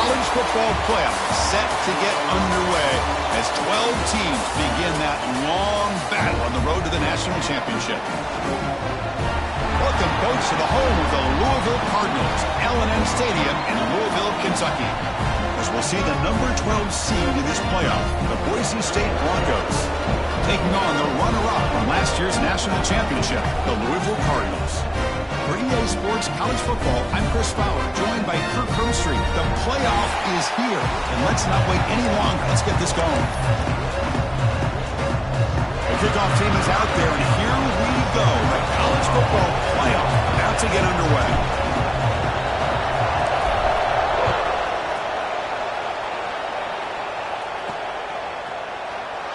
college football playoff set to get underway as 12 teams begin that long battle on the road to the national championship. Welcome, folks, to the home of the Louisville Cardinals, L&M Stadium in Louisville, Kentucky. As we'll see the number 12 seed in this playoff, the Boise State Broncos, taking on the runner-up from last year's national championship, the Louisville Cardinals. For EA Sports College Football, I'm Chris Fowler, joined by Kirk Herbstreit. The playoff is here, and let's not wait any longer. Let's get this going. The kickoff team is out there, and here we go. The college football playoff about to get underway.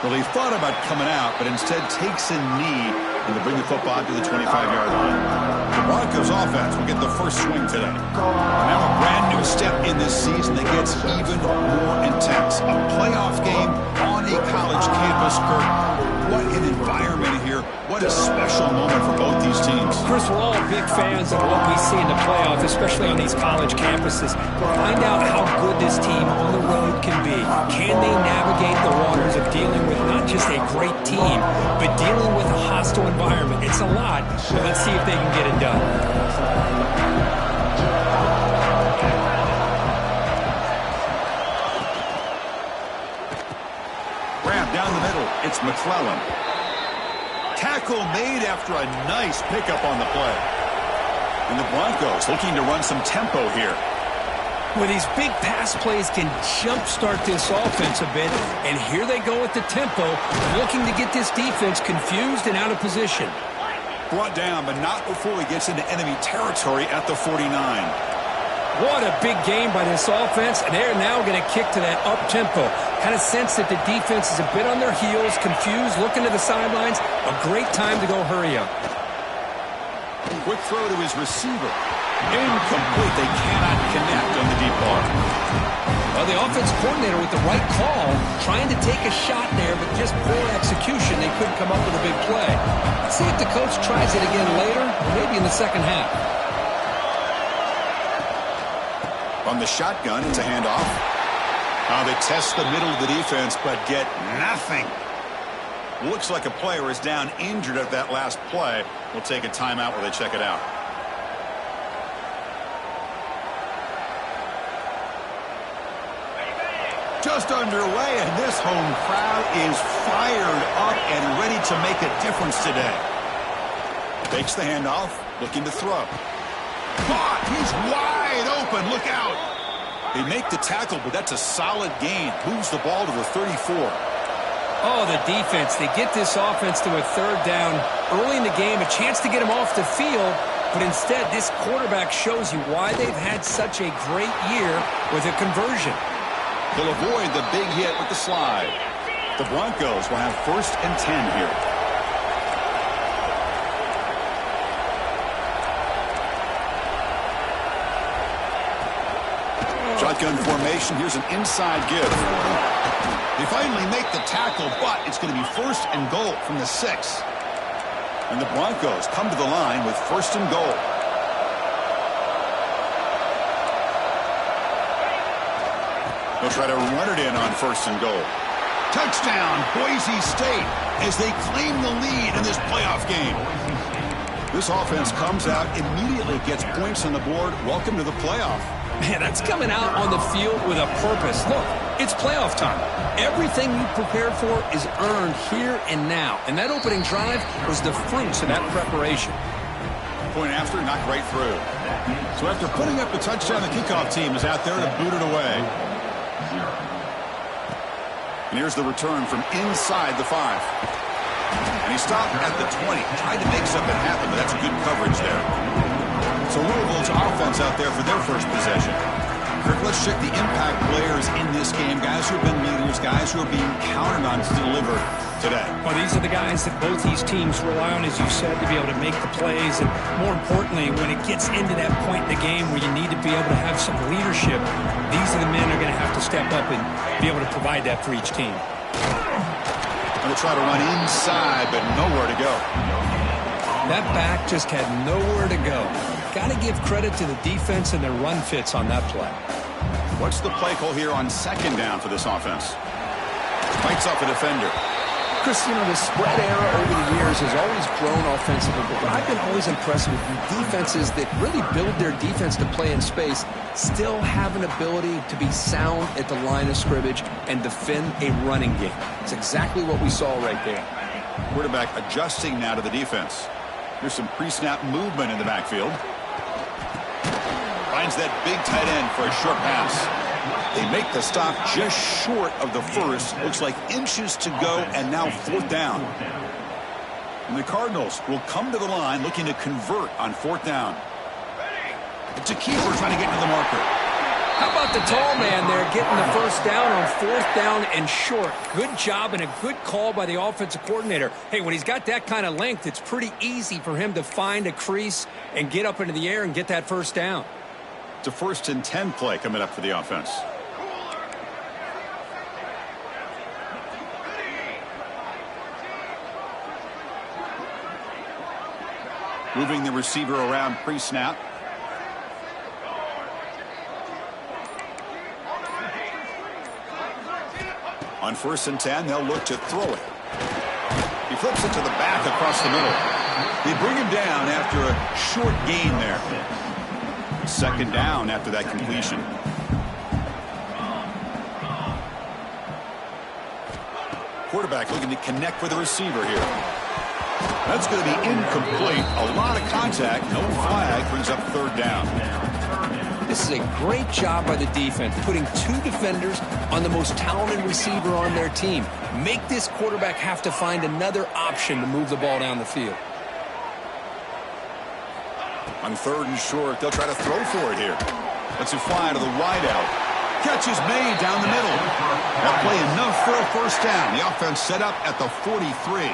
Well, he thought about coming out, but instead takes a knee and to bring the football to the 25-yard line. The Broncos offense will get the first swing today. Now a brand new step in this season that gets even more intense. A playoff game on a college campus, Kirk. What an environment here. What a special moment for both these teams. Chris, we're all big fans of what we see in the playoff, especially on these college campuses. Find out how good this team on the road can be. Can they navigate the waters of dealing with not just a great team, but dealing with a hostile environment? It's a lot, but let's see if they can get it done. Grab down the middle. It's McClellan. Tackle made after a nice pickup on the play. And the Broncos looking to run some tempo here. Well, these big pass plays can jumpstart this offense a bit, and here they go with the tempo, looking to get this defense confused and out of position. Brought down, but not before he gets into enemy territory at the 49. What a big game by this offense, and they're now going to kick to that up-tempo. Kind of sense that the defense is a bit on their heels, confused, looking to the sidelines. A great time to go hurry up. Quick throw to his receiver. Incomplete. They cannot connect on the deep ball. Well, the offense coordinator with the right call, trying to take a shot there, but just poor execution. They couldn't come up with a big play. Let's see if the coach tries it again later, or maybe in the second half. On the shotgun, it's a handoff. Now they test the middle of the defense, but get nothing. Looks like a player is down injured at that last play. We'll take a timeout while they check it out. Just underway, and this home crowd is fired up and ready to make a difference today. Takes the handoff, looking to throw. Caught! He's wide open. Look out! They make the tackle, but that's a solid gain. Moves the ball to the 34. Oh, the defense. They get this offense to a third down early in the game, a chance to get him off the field, but instead this quarterback shows you why they've had such a great year with a conversion. They'll avoid the big hit with the slide. The Broncos will have 1st and 10 here. Shotgun formation. Here's an inside give. They finally make the tackle, but it's going to be 1st and goal from the 6. And the Broncos come to the line with 1st and goal. They'll try to run it in on 1st and goal. Touchdown, Boise State, as they claim the lead in this playoff game. This offense comes out, immediately gets points on the board. Welcome to the playoff. Man, that's coming out on the field with a purpose. Look, it's playoff time. Everything you prepared for is earned here and now. And that opening drive was the fruits of that preparation. Point after, knocked right through. So after putting up the touchdown, the kickoff team is out there to boot it away. And here's the return from inside the 5. And he stopped at the 20. Tried to make something happen, but that's good coverage there. So Louisville's offense out there for their first possession. Kirk, let's check the impact players in this game. Guys who have been leaders, guys who are being counted on to deliver today. Well, these are the guys that both these teams rely on, as you said, to be able to make the plays. And more importantly, when it gets into that point in the game where you need to be able to have some leadership, these are the men who are going to have to step up and be able to provide that for each team. Going to try to run inside, but nowhere to go. That back just had nowhere to go. Got to give credit to the defense and their run fits on that play. What's the play call here on second down for this offense? Fights off a defender. Chris, you know, the spread era over the years has always grown offensively, but what I've been always impressed with defenses that really build their defense to play in space still have an ability to be sound at the line of scrimmage and defend a running game. It's exactly what we saw right there. Quarterback adjusting now to the defense. Here's some pre-snap movement in the backfield. Finds that big tight end for a short pass. They make the stop just short of the first. Looks like inches to go, and now fourth down. And the Cardinals will come to the line looking to convert on fourth down. It's a keeper trying to get to the marker. How about the tall man there getting the first down on fourth down and short? Good job and a good call by the offensive coordinator. Hey, when he's got that kind of length, it's pretty easy for him to find a crease and get up into the air and get that first down. It's a 1st and 10 play coming up for the offense. Moving the receiver around pre-snap. On 1st and 10, they'll look to throw it. He flips it to the back across the middle. They bring him down after a short gain there. Second down after that completion. Quarterback looking to connect with the receiver here. That's going to be incomplete. A lot of contact. No flag. Brings up third down. This is a great job by the defense, putting two defenders on the most talented receiver on their team. Make this quarterback have to find another option to move the ball down the field. On 3rd and short, they'll try to throw for it here. Lets it fly to the wideout. Catch is made down the middle. That play enough for a first down. The offense set up at the 43.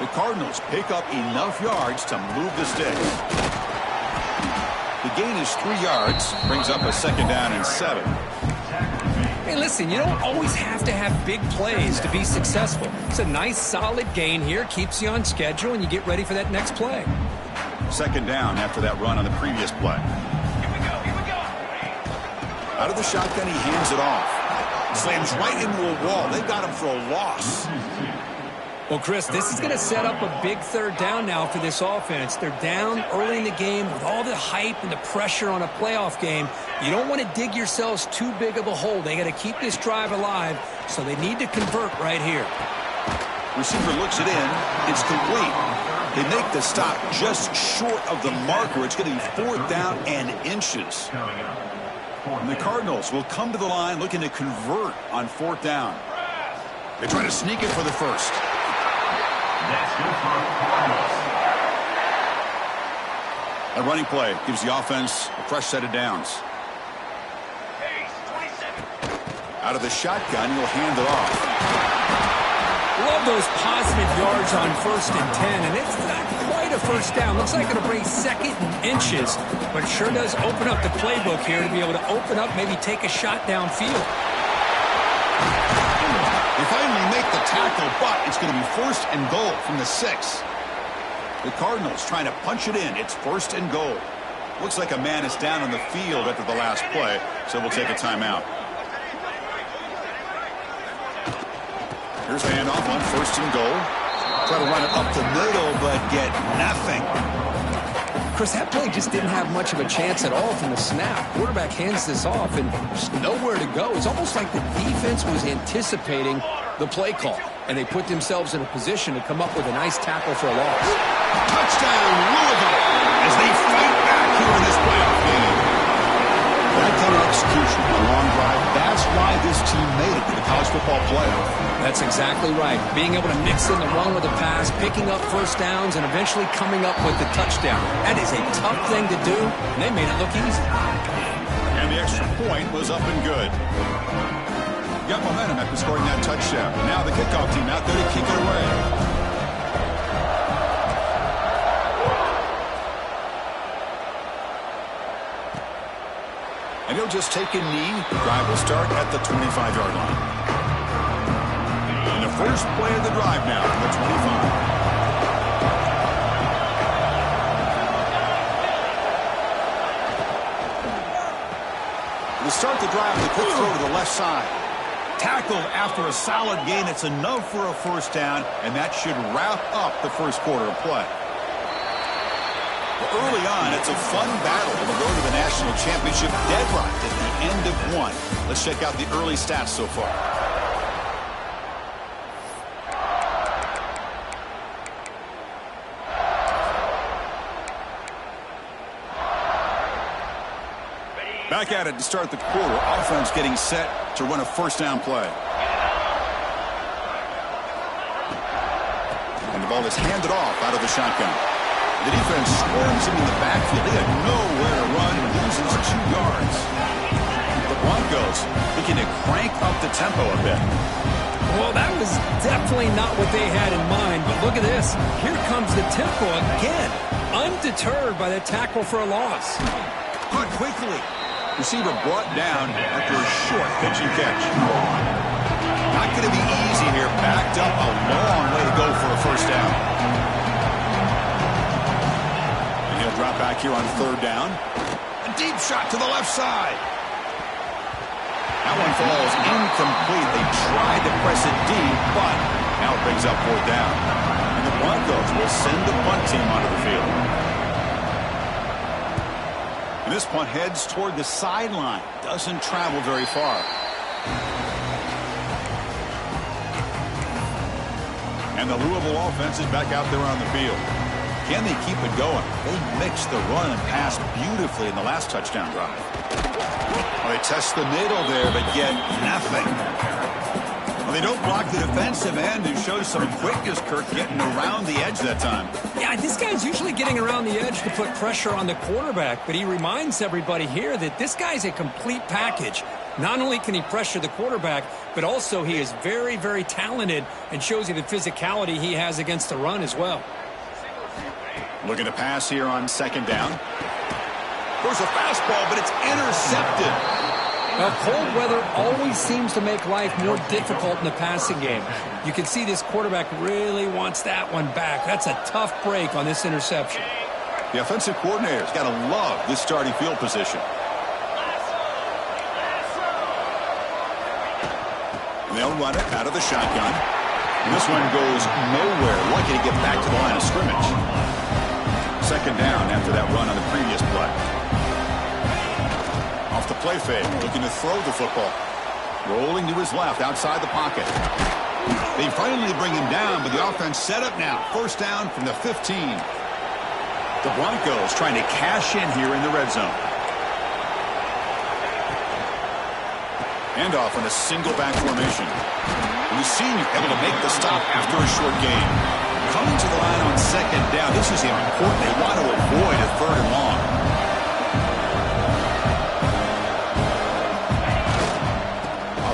The Cardinals pick up enough yards to move the sticks. The gain is 3 yards. Brings up a second down and 7. Hey, listen, you don't always have to have big plays to be successful. It's a nice, solid gain here. Keeps you on schedule, and you get ready for that next play. Second down after that run on the previous play. Here we go. Out of the shotgun, he hands it off. Slams right into a wall. They got him for a loss. Well, Chris, this is going to set up a big third down now for this offense. They're down early in the game with all the hype and the pressure on a playoff game. You don't want to dig yourselves too big of a hole. They got to keep this drive alive, so they need to convert right here. Receiver looks it in. It's complete. They make the stop just short of the marker. It's going to be fourth down and inches. And the Cardinals will come to the line looking to convert on fourth down. They try to sneak it for the first. A running play gives the offense a fresh set of downs. Out of the shotgun, he'll hand it off. Love those positive yards on 1st and 10, and it's not quite a first down. Looks like it'll bring 2nd and inches, but it sure does open up the playbook here to be able to open up, maybe take a shot downfield. They finally make the tackle, but it's going to be 1st and goal from the 6. The Cardinals trying to punch it in. It's 1st and goal. Looks like a man is down on the field after the last play, so we'll take a timeout. Here's a handoff on 1st and goal. Try to run it up the middle, but get nothing. Chris, that play just didn't have much of a chance at all from the snap. Quarterback hands this off and just nowhere to go. It's almost like the defense was anticipating the play call, and they put themselves in a position to come up with a nice tackle for a loss. Touchdown, Louisville, as they fight back here in this playoff game. That kind of execution, a long drive, that's why this team made it to the college football playoff. That's exactly right. Being able to mix in the run with the pass, picking up first downs, and eventually coming up with the touchdown. That is a tough thing to do, and they made it look easy. And the extra point was up and good. Got momentum after scoring that touchdown. Now the kickoff team out there to kick it away. And he'll just take a knee. The drive will start at the 25-yard line. And the first play of the drive now from the 25. The start the drive with a quick throw to the left side. Tackled after a solid gain. It's enough for a first down, and that should wrap up the first quarter of play. Well, early on, it's a fun battle on the road to the national championship, deadlocked at the end of one. Let's check out the early stats so far. Back at it to start the quarter. Offense getting set to run a first down play. And the ball is handed off out of the shotgun. The defense swarms him in the backfield. They have nowhere to run and loses 2 yards. The Broncos looking to crank up the tempo a bit. Well, that was definitely not what they had in mind, but look at this. Here comes the tempo again. Undeterred by the tackle for a loss. Caught quickly. Receiver brought down after a short pitch and catch. Not going to be easy here. Backed up a long way to go for a first down. And he'll drop back here on 3rd down. A deep shot to the left side. That one falls incomplete. They tried to press it deep, but now it brings up 4th down. And the Broncos will send the punt team onto the field. And this punt heads toward the sideline. Doesn't travel very far. And the Louisville offense is back out there on the field. Can they keep it going? They mixed the run and pass beautifully in the last touchdown drive. Well, they test the middle there, but get nothing. Well, they don't block the defensive end and show some quickness, Kirk, getting around the edge that time. Yeah, this guy's usually getting around the edge to put pressure on the quarterback, but he reminds everybody here that this guy's a complete package. Not only can he pressure the quarterback, but also he is very, very talented and shows you the physicality he has against the run as well. Looking to pass here on 2nd down. There's a fastball, but it's intercepted. Well, cold weather always seems to make life more difficult in the passing game. You can see this quarterback really wants that one back. That's a tough break on this interception. The offensive coordinator's got to love this starting field position. And they'll run it out of the shotgun. And this one goes nowhere. Lucky to get back to the line of scrimmage. 2nd down after that run on the previous play. Off the play fake, looking to throw the football. Rolling to his left, outside the pocket. They finally bring him down, but the offense set up now. 1st down from the 15. The Broncos trying to cash in here in the red zone. Handoff on a single back formation. And the senior able to make the stop after a short gain. Coming to the line on 2nd down. This is important. They want to avoid a 3rd and long.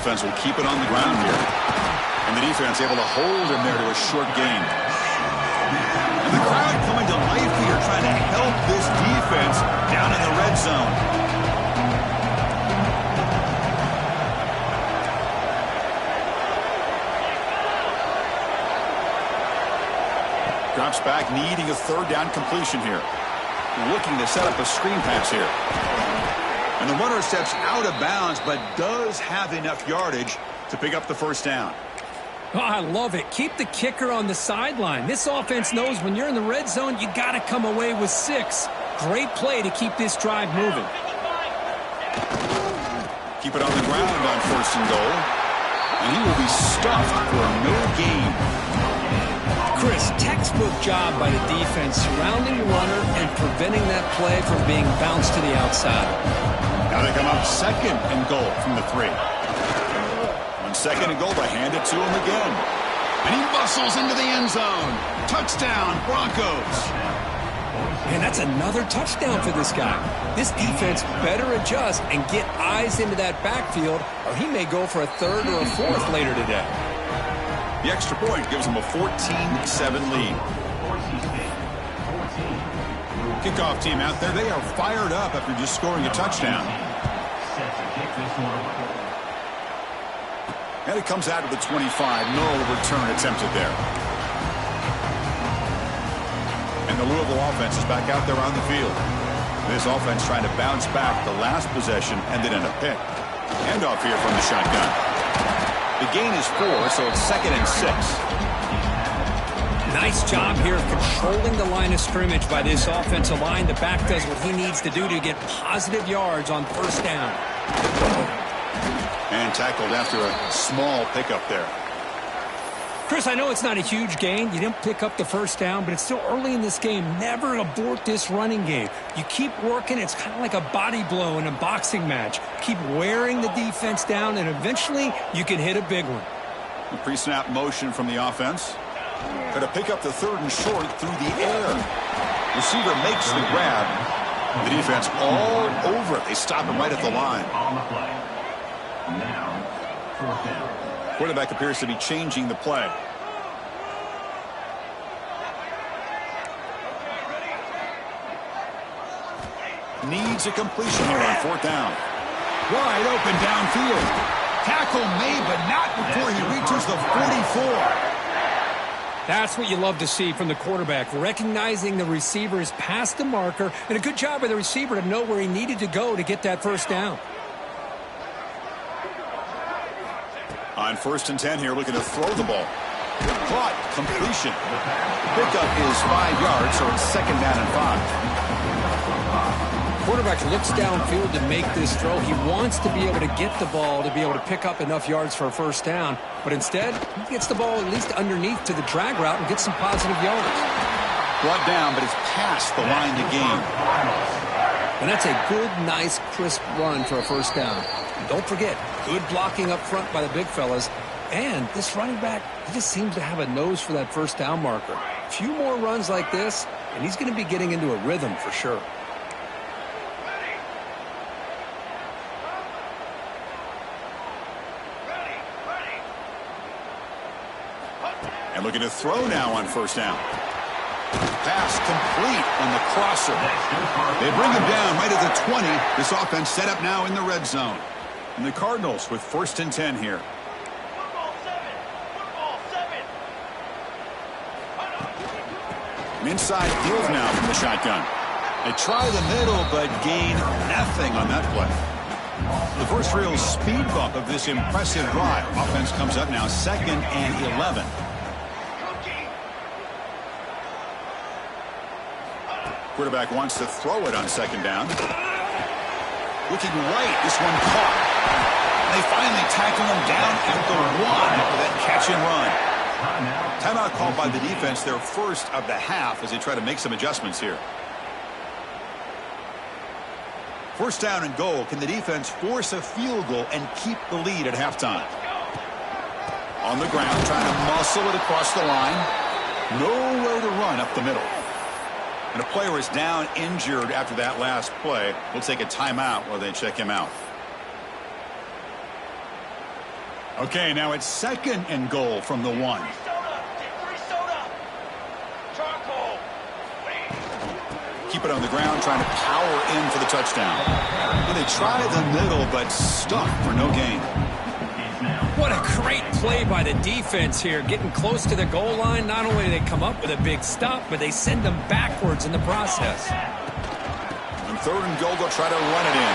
Offense will keep it on the ground here. And the defense able to hold him there to a short gain. And the crowd coming to life here trying to help this defense down in the red zone. Drops back, needing a 3rd down completion here. Looking to set up a screen pass here. And the runner steps out of bounds, but does have enough yardage to pick up the 1st down. Oh, I love it. Keep the kicker on the sideline. This offense knows when you're in the red zone, you got to come away with 6. Great play to keep this drive moving. Keep it on the ground on 1st and goal. And he will be stuffed for no gain. Chris, textbook job by the defense surrounding the runner and preventing that play from being bounced to the outside. Now they come up 2nd and goal from the 3. On 2nd and goal, they hand it to him again. And he muscles into the end zone. Touchdown, Broncos. And that's another touchdown for this guy. This defense better adjust and get eyes into that backfield, or he may go for a 3rd or a 4th later today. The extra point gives them a 14-7 lead. Kickoff team out there, they are fired up after just scoring a touchdown. And it comes out of the 25. No return attempted there. And the Louisville offense is back out there on the field. This offense trying to bounce back the last possession and then in a pick. Handoff here from the shotgun. The gain is 4, so it's 2nd and 6. Nice job here of controlling the line of scrimmage by this offensive line. The back does what he needs to do to get positive yards on first down. And tackled after a small pickup there. Chris, I know it's not a huge gain. You didn't pick up the first down, but it's still early in this game. Never abort this running game. You keep working. It's kind of like a body blow in a boxing match. Keep wearing the defense down, and eventually you can hit a big one. The pre-snap motion from the offense. Going to pick up the 3rd and short through the air. Receiver makes the grab. The defense all over it. They stop him right at the line. On the play. Now, 4th down. Quarterback appears to be changing the play. Needs a completion here on 4th down. Wide open downfield. Tackle made, but not before he reaches the 44. That's what you love to see from the quarterback, recognizing the receiver is past the marker, and a good job by the receiver to know where he needed to go to get that first down. On 1st and 10 here, looking to throw the ball. Caught, completion. Pickup is 5 yards, so it's 2nd down and 5. Quarterback looks downfield to make this throw. He wants to be able to get the ball to be able to pick up enough yards for a first down, but instead, he gets the ball at least underneath to the drag route and gets some positive yards. Brought down, but it's past the line to gain. And that's a good, nice, crisp run for a first down. And don't forget, good blocking up front by the big fellas. And this running back, he just seems to have a nose for that first down marker. A few more runs like this, and he's going to be getting into a rhythm for sure. And looking to throw now on 1st down. Pass complete on the crosser. They bring him down right at the 20. This offense set up now in the red zone. And the Cardinals with 1st and 10 here. An inside field now from the shotgun. They try the middle, but gain nothing on that play. The first real speed bump of this impressive drive. Offense comes up now 2nd and 11. Quarterback wants to throw it on 2nd down. Looking right, this one caught. They finally tackle him down at the 1 for that catch and run. Timeout called by the defense, their first of the half, as they try to make some adjustments here. 1st down and goal. Can the defense force a field goal and keep the lead at halftime? On the ground, trying to muscle it across the line. Nowhere to run up the middle. And a player is down injured after that last play. We'll take a timeout while they check him out. Okay, now it's 2nd and goal from the 1. Keep it on the ground, trying to power in for the touchdown. And they try the middle, but stuck for no gain. What a great play by the defense here. Getting close to the goal line, not only do they come up with a big stop, but they send them backwards in the process. On 3rd and goal, they'll try to run it in.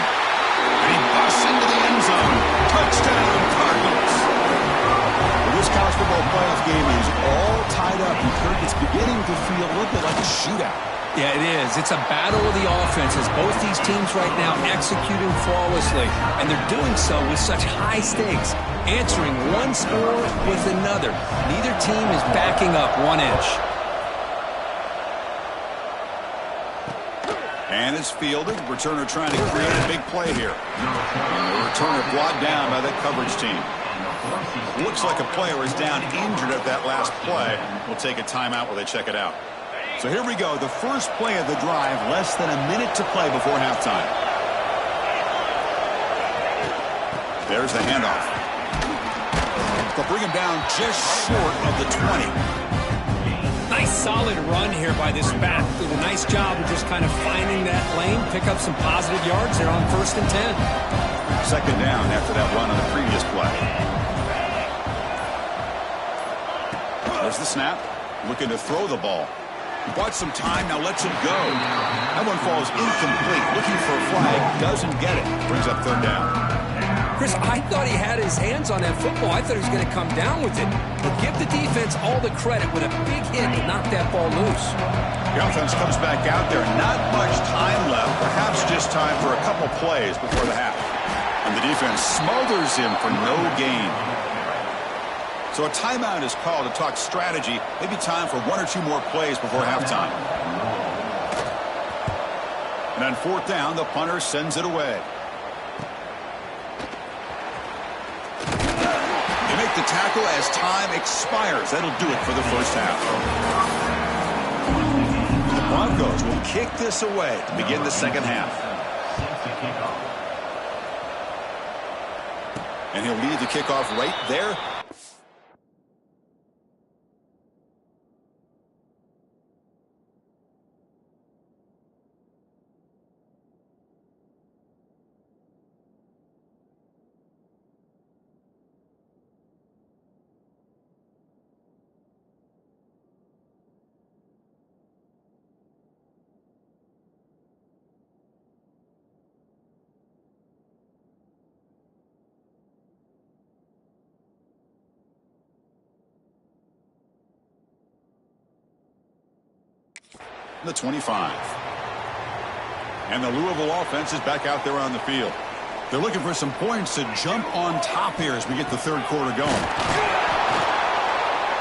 And he busts into the end zone. Touchdown, Cardinals. Well, this college football playoff game is all tied up. And Kirk, it's beginning to feel a little bit like a shootout. Yeah, it is. It's a battle of the offenses. Both these teams right now executing flawlessly, and they're doing so with such high stakes, answering one score with another. Neither team is backing up 1 inch. And it's fielded. Returner trying to create a big play here. And the returner brought down by that coverage team. Looks like a player is down injured at that last play. We'll take a timeout while they check it out. So here we go, the first play of the drive, less than a minute to play before halftime. There's the handoff. They'll bring him down just short of the 20. Nice solid run here by this back. Did a nice job of just kind of finding that lane, pick up some positive yards there on 1st and 10. 2nd down after that run on the previous play. There's the snap, looking to throw the ball. Bought some time, now lets it go. That one falls incomplete. Looking for a flag, doesn't get it. Brings up third down. Chris, I thought he had his hands on that football. I thought he was going to come down with it. But give the defense all the credit with a big hit to knock that ball loose. The offense comes back out there. Not much time left. Perhaps just time for a couple plays before the half. And the defense smothers him for no gain. So a timeout is called to talk strategy. Maybe time for one or two more plays before halftime. And on fourth down, the punter sends it away. They make the tackle as time expires. That'll do it for the first half. The Broncos will kick this away to begin the second half. And he'll lead the kickoff right there. The 25. And the Louisville offense is back out there on the field. They're looking for some points to jump on top here as we get the third quarter going.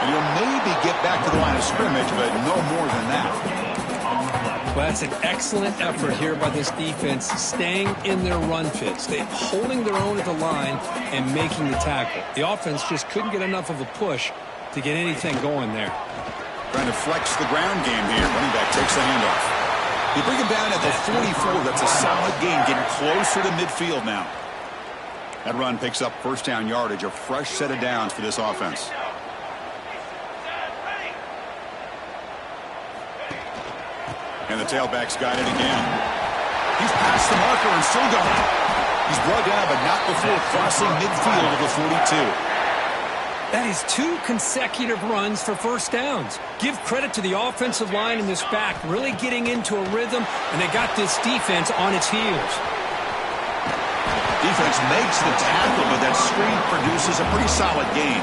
And he'll maybe get back to the line of scrimmage, but no more than that. Well, that's an excellent effort here by this defense, staying in their run fits. They're holding their own at the line and making the tackle. The offense just couldn't get enough of a push to get anything going there. Trying to flex the ground game here. Running back takes the handoff. You bring him down at the 44. That's a solid gain, getting closer to midfield now. That run picks up first down yardage, a fresh set of downs for this offense. And the tailback's got it again. He's past the marker and still going. He's brought down, but not before crossing midfield of the 42. That is 2 consecutive runs for first downs. Give credit to the offensive line in this back, really getting into a rhythm, and they got this defense on its heels. Defense makes the tackle, but that screen produces a pretty solid gain.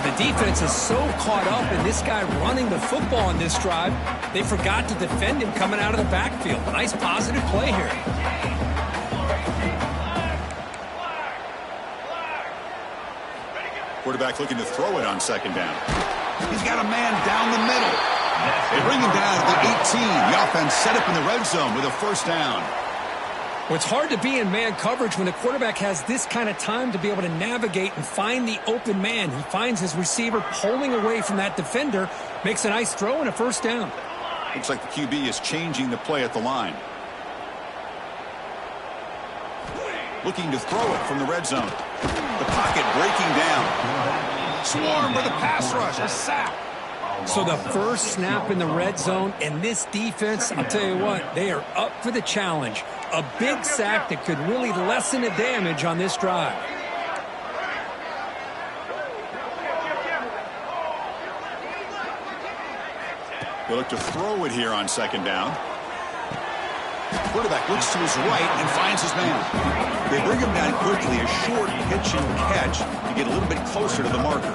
The defense is so caught up in this guy running the football in this drive, they forgot to defend him coming out of the backfield. Nice positive play here. Quarterback looking to throw it on second down. He's got a man down the middle. They bring him down to the 18. The offense set up in the red zone with a first down. Well, it's hard to be in man coverage when the quarterback has this kind of time to be able to navigate and find the open man. He finds his receiver pulling away from that defender, makes a nice throw and a first down. Looks like the QB is changing the play at the line. Looking to throw it from the red zone. The pocket breaking down. Swarmed by the pass rush. A sack. So the first snap in the red zone, and this defense, I'll tell you what, they are up for the challenge. A big sack that could really lessen the damage on this drive. They look to throw it here on second down. Quarterback looks to his right and finds his man. They bring him down quickly, a short pitch and catch to get a little bit closer to the marker.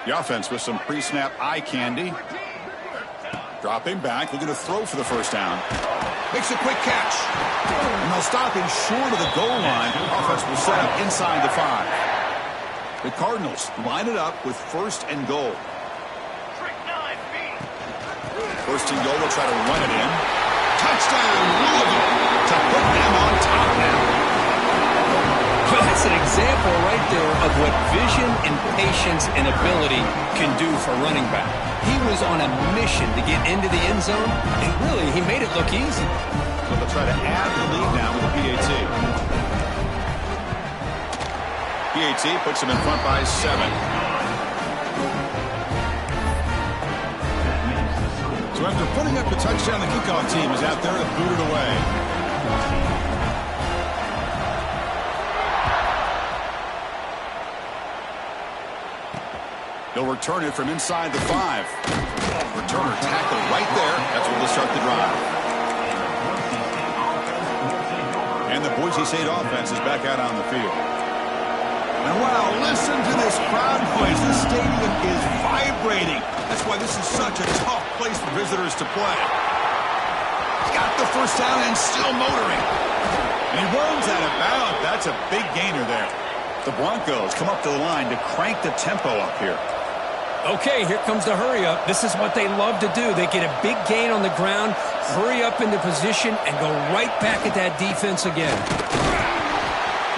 The offense with some pre-snap eye candy. Dropping back, looking to throw for the first down. Makes a quick catch. And they'll stop him short of the goal line. The offense will set up inside the 5. The Cardinals line it up with first and goal. First and goal, they'll try to run it in. Touchdown, Louisville, to put them on top now. Well, that's an example right there of what vision and patience and ability can do for running back. He was on a mission to get into the end zone, and really, he made it look easy. So they'll try to add the lead now with the PAT. PAT puts him in front by 7. So after putting up the touchdown, the kickoff team is out there to boot it away. They'll return it from inside the 5. Returner tackled right there. That's where they'll start the drive. And the Boise State offense is back out on the field. And wow, listen to this crowd noise. The stadium is vibrating. That's why this is such a tough place for visitors to play. Got the first down and still motoring. And he runs out of bounds. That's a big gainer there. The Broncos come up to the line to crank the tempo up here. Okay, here comes the hurry up. This is what they love to do. They get a big gain on the ground, hurry up into position, and go right back at that defense again.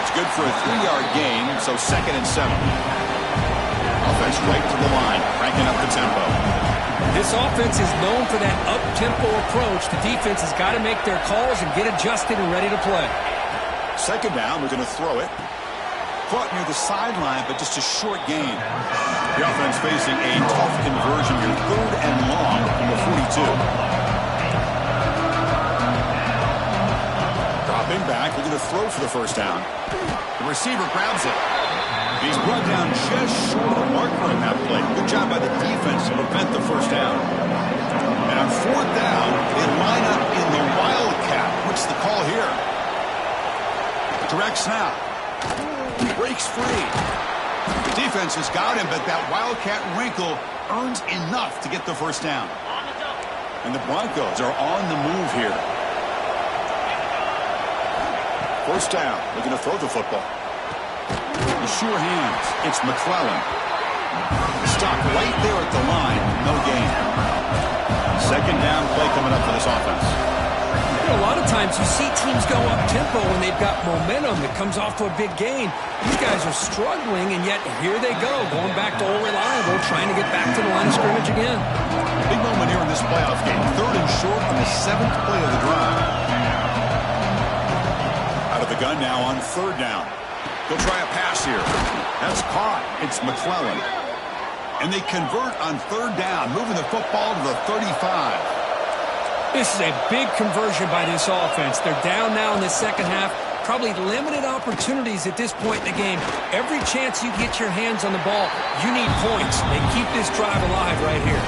It's good for a 3-yard gain, so 2nd and 7. Offense right to the line, cranking up the tempo. This offense is known for that up-tempo approach. The defense has got to make their calls and get adjusted and ready to play. 2nd down, we're going to throw it. Caught near the sideline, but just a short gain. The offense facing a tough conversion here, 3rd and long from the 42. Dropping back, we're going to throw for the first down. The receiver grabs it. He's brought down just short of the marker in that play. Good job by the defense to prevent the first down. And on 4th down, they line up in the Wildcat. What's the call here? Direct snap. Breaks free. The defense has got him, but that Wildcat wrinkle earns enough to get the first down. And the Broncos are on the move here. First down. They're going to throw the football. The sure hands. It's McClellan. Stopped right there at the line. No gain. 2nd down play coming up for this offense. A lot of times you see teams go up-tempo when they've got momentum that comes off to a big gain. These guys are struggling, and yet here they go, going back to old reliable, trying to get back to the line of scrimmage again. Big moment here in this playoff game. 3rd and short on the 7th play of the drive. Out of the gun now on 3rd down. They'll try a pass here. That's caught. It's McClellan. And they convert on 3rd down, moving the football to the 35. This is a big conversion by this offense. They're down now in the 2nd half. Probably limited opportunities at this point in the game. Every chance you get your hands on the ball, you need points. They keep this drive alive right here.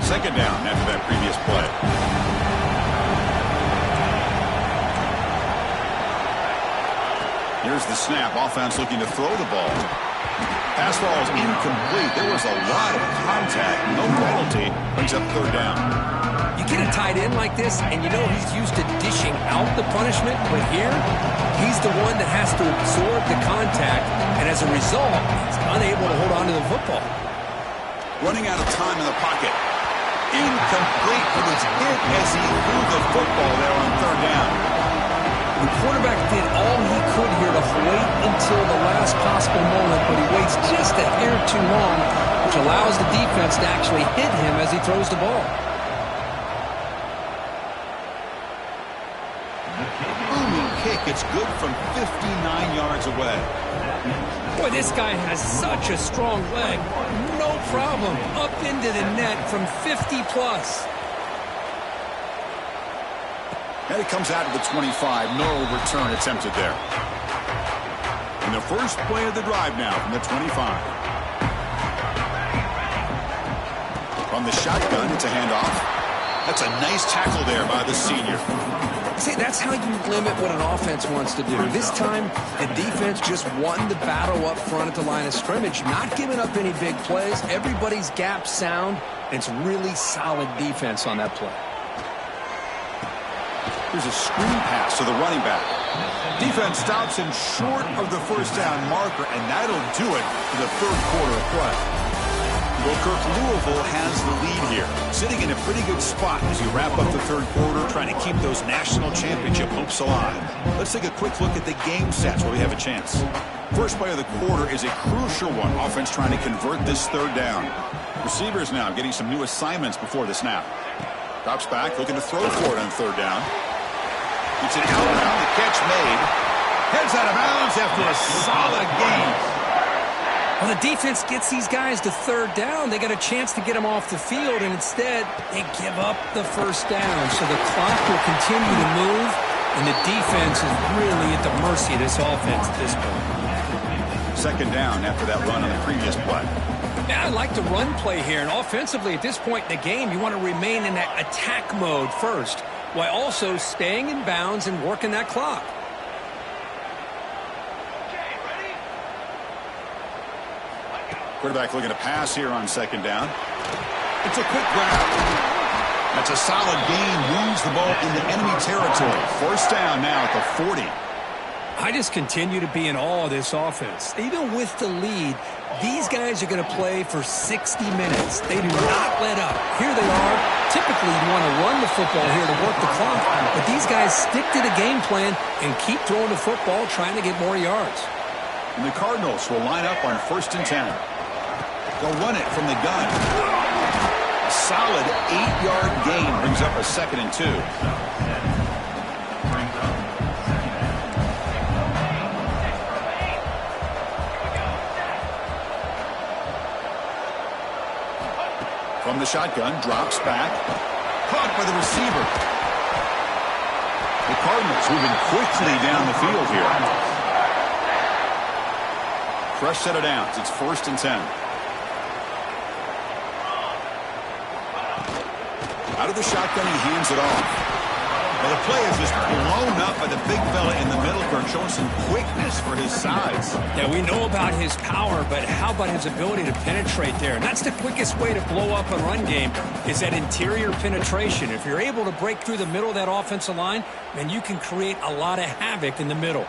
Second down after that previous play. Here's the snap. Offense looking to throw the ball. Pass ball is incomplete. There was a lot of contact. No penalty. Brings up 3rd down. You get a tight end like this, and you know he's used to dishing out the punishment, but here, he's the one that has to absorb the contact, and as a result, he's unable to hold on to the football. Running out of time in the pocket. Incomplete, but it's hit as he threw the football there on 3rd down. The quarterback did all he could here to wait until the last possible moment, but he waits just a hair too long, which allows the defense to actually hit him as he throws the ball. Booming kick. It's good from 59 yards away. Boy, this guy has such a strong leg. No problem. Up into the net from 50-plus. And it comes out to the 25. No return attempted there. And the first play of the drive now from the 25. From the shotgun, it's a handoff. That's a nice tackle there by the senior. See, that's how you limit what an offense wants to do. This time, the defense just won the battle up front at the line of scrimmage, not giving up any big plays. Everybody's gap sound. It's really solid defense on that play. Here's a screen pass to the running back. Defense stops him short of the first down marker, and that'll do it for the 3rd quarter of play. Well, Kirk, Louisville has the lead here, sitting in a pretty good spot as you wrap up the 3rd quarter, trying to keep those national championship hopes alive. Let's take a quick look at the game stats where we have a chance. First play of the quarter is a crucial one. Offense trying to convert this 3rd down. Receivers now getting some new assignments before the snap. Drops back, looking to throw for it on 3rd down. It's an outbound, the catch made. Heads out of bounds after a solid gain. Well, the defense gets these guys to third down. They got a chance to get them off the field, and instead they give up the first down. So the clock will continue to move, and the defense is really at the mercy of this offense at this point. Second down after that run on the previous play. Yeah, I like the run play here, and offensively at this point in the game, you want to remain in that attack mode first, while also staying in bounds and working that clock. Quarterback looking to pass here on second down. It's a quick grab. That's a solid gain. Moves the ball into enemy territory. First down now at the 40. I just continue to be in awe of this offense. Even with the lead, these guys are going to play for 60 minutes. They do not let up. Here they are. Typically, you want to run the football here to work the clock, but these guys stick to the game plan and keep throwing the football, trying to get more yards. And the Cardinals will line up on 1st and 10. They'll run it from the gun. A solid 8-yard gain brings up a 2nd and 2. From the shotgun, drops back. Caught by the receiver. The Cardinals moving quickly down the field here. Fresh set of downs. It's 1st and 10. Out of the shotgun, he hands it off. Well, the play is just blown up by the big fella in the middle, Kirk, showing some quickness for his size. Yeah, we know about his power, but how about his ability to penetrate there? And that's the quickest way to blow up a run game, is that interior penetration. If you're able to break through the middle of that offensive line, then you can create a lot of havoc in the middle.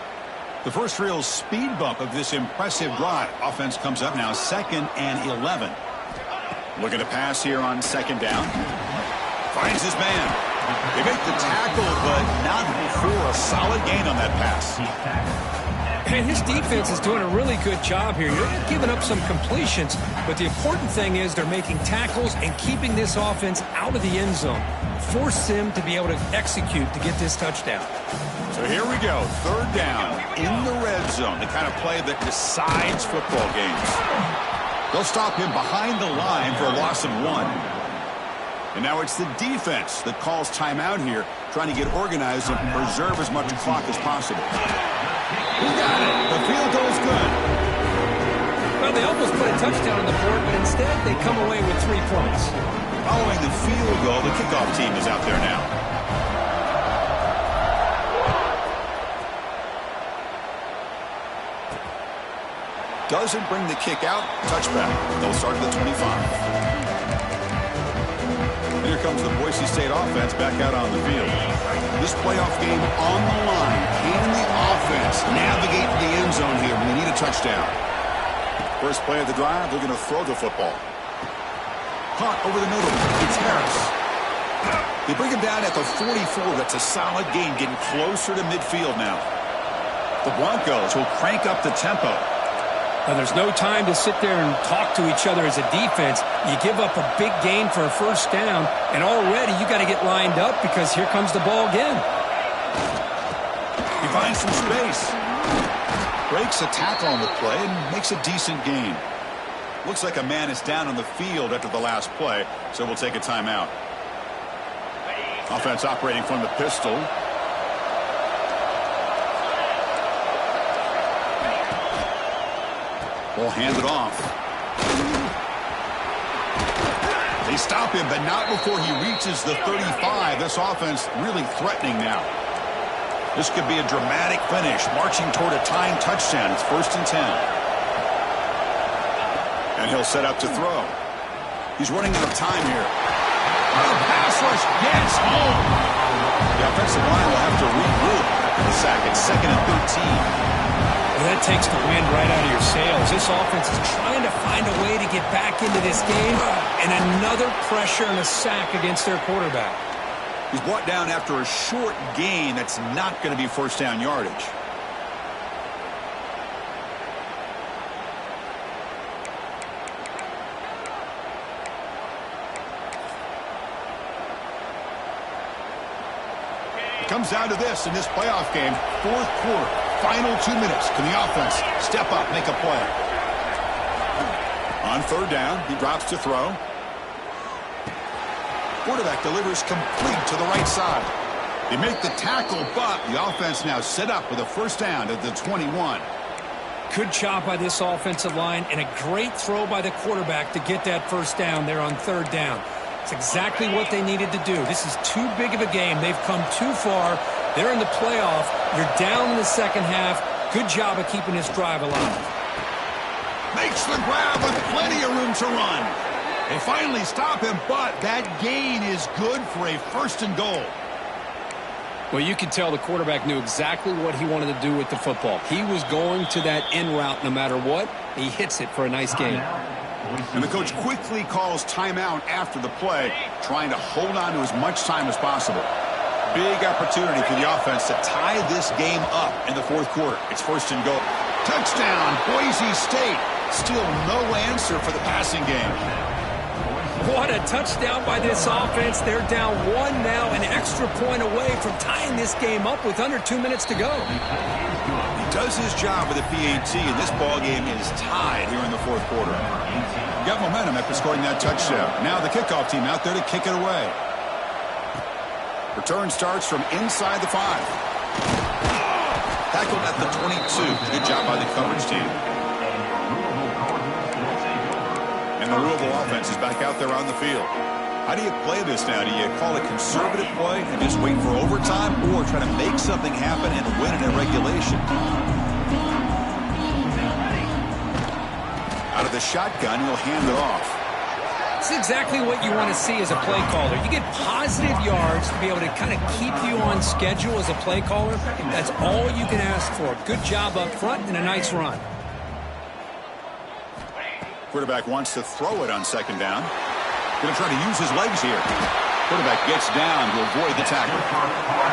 The first real speed bump of this impressive drive. Offense comes up now 2nd and 11. Looking to pass here on 2nd down. Finds his man. They make the tackle, but not before a solid gain on that pass. And his defense is doing a really good job here. You're giving up some completions, but the important thing is they're making tackles and keeping this offense out of the end zone. Force them to be able to execute to get this touchdown. So here we go. 3rd down in the red zone. The kind of play that decides football games. They'll stop him behind the line for a loss of 1. And now it's the defense that calls timeout here, trying to get organized and preserve as much clock as possible. He got it. The field goal is good. Well, they almost put a touchdown on the board, but instead they come away with 3 points. Following the field goal, the kickoff team is out there now. Doesn't bring the kick out. Touchback. They'll start at the 25. Here comes the Boise State offense back out on the field. This playoff game on the line. Can the offense navigate the end zone here when they need a touchdown? First play of the drive, they're going to throw the football. Caught over the middle. It's Harris. They bring him down at the 44. That's a solid gain, getting closer to midfield now. The Broncos will crank up the tempo. Now, there's no time to sit there and talk to each other as a defense. You give up a big gain for a first down, and already you got to get lined up because here comes the ball again. He finds some space. Breaks a tackle on the play and makes a decent gain. Looks like a man is down on the field after the last play, so we'll take a timeout. Offense operating from the pistol. Ball handed off. They stop him, but not before he reaches the 35. This offense really threatening now. This could be a dramatic finish, marching toward a tying touchdown. It's 1st and 10. And he'll set up to throw. He's running out of time here. The pass rush gets home. The offensive line will have to regroup after the sack. It's 2nd and 13. Well, that takes the wind right out of your sails. This offense is trying to find a way to get back into this game, and another pressure and a sack against their quarterback. He's brought down after a short gain. That's not going to be first down yardage. It comes down to this in this playoff game. 4th quarter. Final 2 minutes. Can the offense step up, make a play? On third down, he drops to throw. Quarterback delivers complete to the right side. They make the tackle, but the offense now set up with a first down at the 21. Good job by this offensive line and a great throw by the quarterback to get that first down there on third down. It's exactly what they needed to do. This is too big of a game. They've come too far. They're in the playoff. You're down in the second half. Good job of keeping this drive alive. Makes the grab with plenty of room to run. They finally stop him, but that gain is good for a first and goal. Well, you could tell the quarterback knew exactly what he wanted to do with the football. He was going to that in route no matter what. He hits it for a nice gain. And the coach quickly calls timeout after the play, trying to hold on to as much time as possible. Big opportunity for the offense to tie this game up in the fourth quarter. It's first and goal. Touchdown, Boise State. Still no answer for the passing game. What a touchdown by this offense. They're down one now, an extra point away from tying this game up with under 2 minutes to go. He does his job with the PAT, and this ball game is tied here in the fourth quarter. Got momentum after scoring that touchdown. Now the kickoff team out there to kick it away. Return starts from inside the 5. Tackled at the 22. Good job by the coverage team. And the Louisville offense is back out there on the field. How do you play this now? Do you call a conservative play and just wait for overtime, or try to make something happen and win it in regulation? Out of the shotgun, he'll hand it off. It's exactly what you want to see as a play caller. You get positive yards to be able to kind of keep you on schedule as a play caller. That's all you can ask for. Good job up front and a nice run. Quarterback wants to throw it on second down. Going to try to use his legs here. Quarterback gets down to avoid the tackle.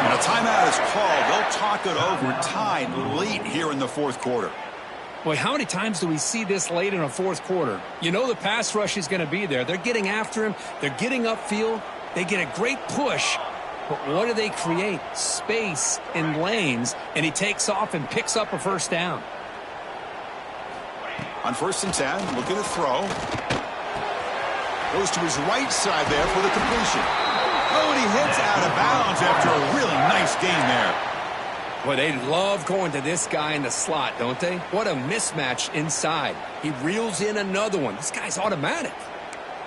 And a timeout is called. They'll talk it over, tied late here in the fourth quarter. Boy, how many times do we see this late in a fourth quarter? You know the pass rush is going to be there. They're getting after him. They're getting upfield. They get a great push. But what do they create? Space in lanes. And he takes off and picks up a first down. On first and 10, looking to throw. Goes to his right side there for the completion. Oh, and he hits out of bounds after a really nice gain there. Well, they love going to this guy in the slot, don't they? What a mismatch inside. He reels in another one. This guy's automatic.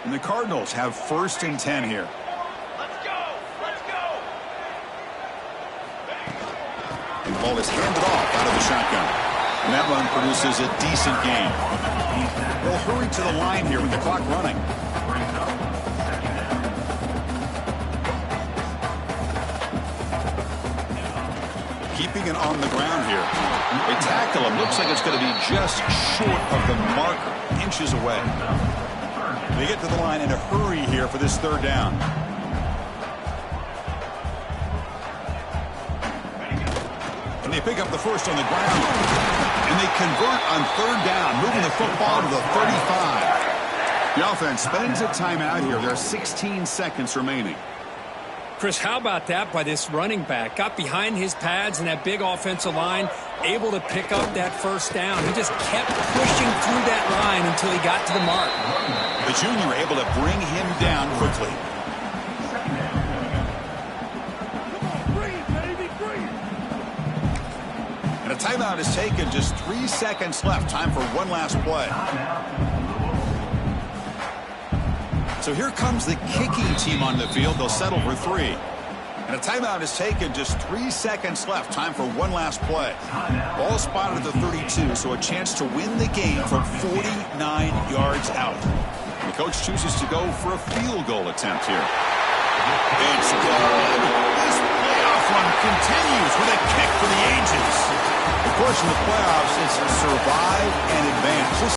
And the Cardinals have first and 10 here. Let's go! Let's go! And the ball is handed off out of the shotgun. And that run produces a decent gain. They'll hurry to the line here with the clock running. Keeping it on the ground here. They tackle him. Looks like it's going to be just short of the marker, inches away. They get to the line in a hurry here for this third down. And they pick up the first on the ground. And they convert on third down, moving the football to the 35. The offense spends a timeout here. There are 16 seconds remaining. Chris, how about that by this running back? Got behind his pads and that big offensive line, able to pick up that first down. He just kept pushing through that line until he got to the mark. The junior able to bring him down quickly. And a timeout is taken. Just 3 seconds left. Time for one last play. So here comes the kicking team on the field. They'll settle for 3. And a timeout is taken. Just 3 seconds left. Time for one last play. Ball spotted at the 32, so a chance to win the game from 49 yards out. And the coach chooses to go for a field goal attempt here. It's good. This playoff run continues with a kick for the ages. Of course, in the playoffs, it's survive and advance.